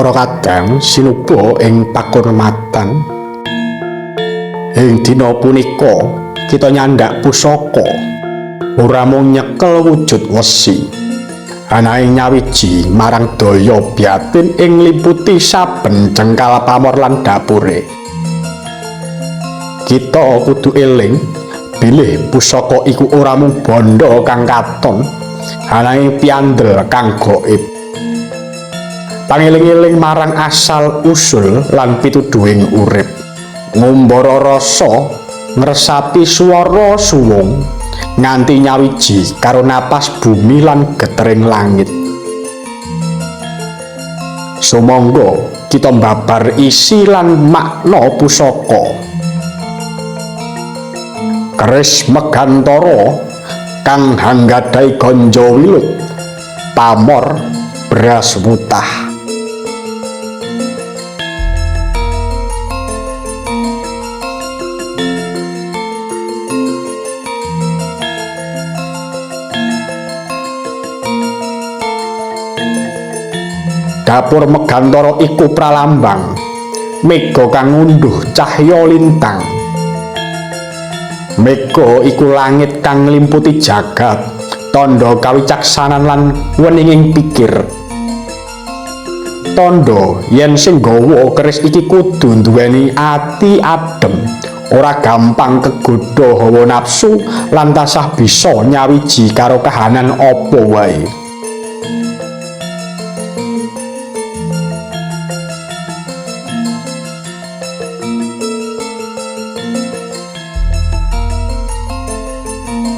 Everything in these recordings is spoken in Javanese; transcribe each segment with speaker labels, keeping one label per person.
Speaker 1: Para kadang sinuba ing pakurmatan. Ing dina punika kita nyandak pusaka ora mung nyekel wujud wesi, ananging nyawiji marang daya batin ing liputi saben cengkal pamor lan dapure. Kita kudu eling bilih pusaka iku ora mung bondo kang katon, ananging piandel kang gaib. Pangeling-eling marang asal usul lan pituduhing urip. Ngumbara rasa ngresapi swara suwung nganti nyawiji karo napas bumi lan getering langit. Sumangga kita mbabar isi lan makna pusaka. Keris Megantara kang hanggadhahi ganja wilut pamor Braswutah. Dapur Megantara iku pralambang mega kang ngunduh cahya lintang. Mega iku langit kang nglimputi jagat, tandha kawicaksanan lan weninging pikir. Tandha yen sing nggawa keris iki kudu nduweni ati adem, ora gampang kegodha hawa nafsu lan tasah bisa nyawiji karo kahanan apa wae.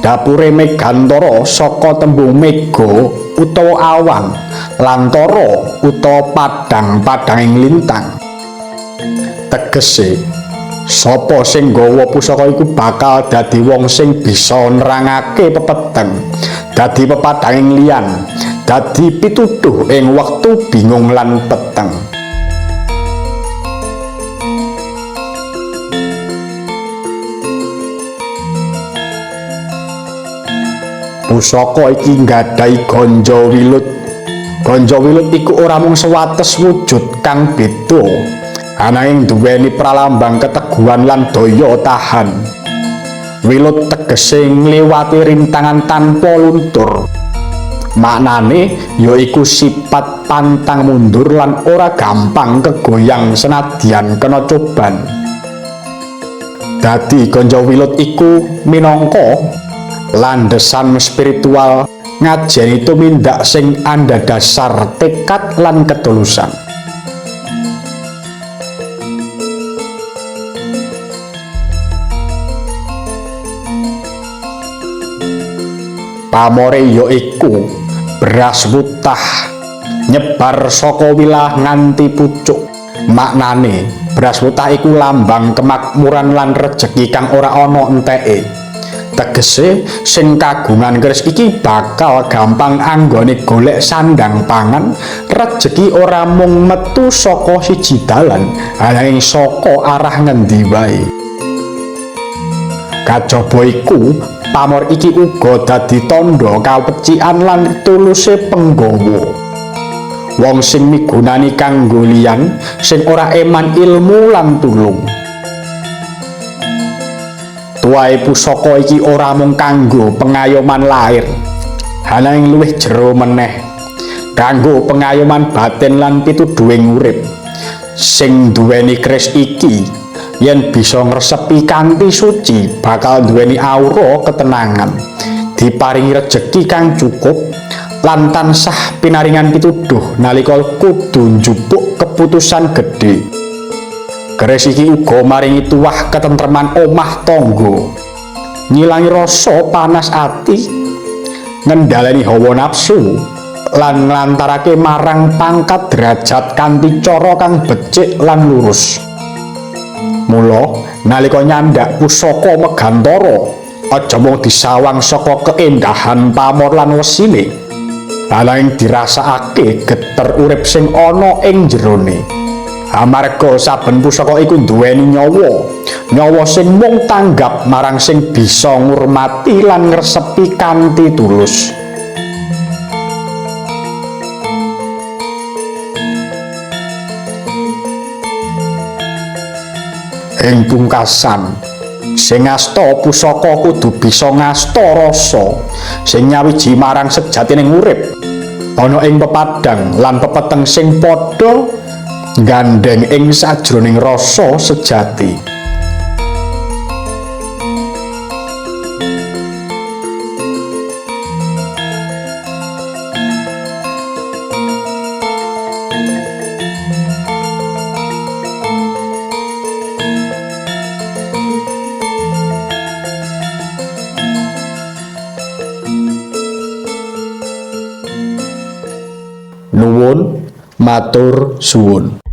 Speaker 1: Dapure Megantara saka tembung mega utawa awan, lantara utawa padhang-padhanging lintang. Tegese sapa sing nggawa pusaka iku bakal dadi wong sing bisa nerangake pepeteng, dadi pepadhanging liyan, dadi pituduh ing wektu bingung lan peteng. Pusaka iki nggadhahi ganja wilut. Ganja wilut iku ora mung sewates wujud kang beda, ananging duweni pralambang keteguhan lan daya tahan. Wilut tegese ngliwati rintangan tanpa luntur. Maknane yaiku sifat pantang mundur lan ora gampang kegoyang senadyan kena coban. Dadi ganja wilut iku minangka landesan spiritual ngajeni tumindak sing andhadhasar tekad lan ketulusan. Pamore yaiku Braswutah, nyebar saka wilah nganti pucuk. Maknane Braswutah iku lambang kemakmuran lan rejeki kang ora ana enteke. Tegese sing kagungan keris iki bakal gampang anggone golek sandang pangan, rejeki ora mung metu saka siji dalan, ananging saka arah ngendi wae. Kajaba iku, pamor iki uga dadi tandha kawecikan lan tuluse penggawa. Wong sing migunani kanggo liyan, sing ora eman ilmu lan tulung. Tuwae pusaka iki ora mung kanggo pengayoman lahir, ananging luwih jero meneh kanggo pengayoman batin lan pituduhing urip. Sing duweni keris iki yen bisa ngresepi kanthi suci bakal duweni aura ketenangan, diparingi rejeki kang cukup lan tansah pinaringan pituduh nalika kudu njupuk keputusan gedhe. Keris iki uga maringi tuwah ketentreman omah tangga, ngilangi rasa panas ati, ngendhaleni hawa nafsu, lan nglantarake marang pangkat derajat kanthi cara kang becik lan lurus. Mula nalika nyandak pusaka Megantara, aja mung disawang saka keendahan pamor lan wesine, ananging dirasakake geter urip sing ana ing jerone. Amarga saben pusaka iku nduweni nyawa sing mung tanggap marang sing bisa ngurmati lan ngresepi kanthi tulus. Ing pungkasan, sing ngasta pusaka kudu bisa ngasta rasa sing nyawiji marang sejatining urip. Ana ing pepadang lan pepeteng sing padha gandeng ing sajroning rasa sejati. Nuwun, matur suwun.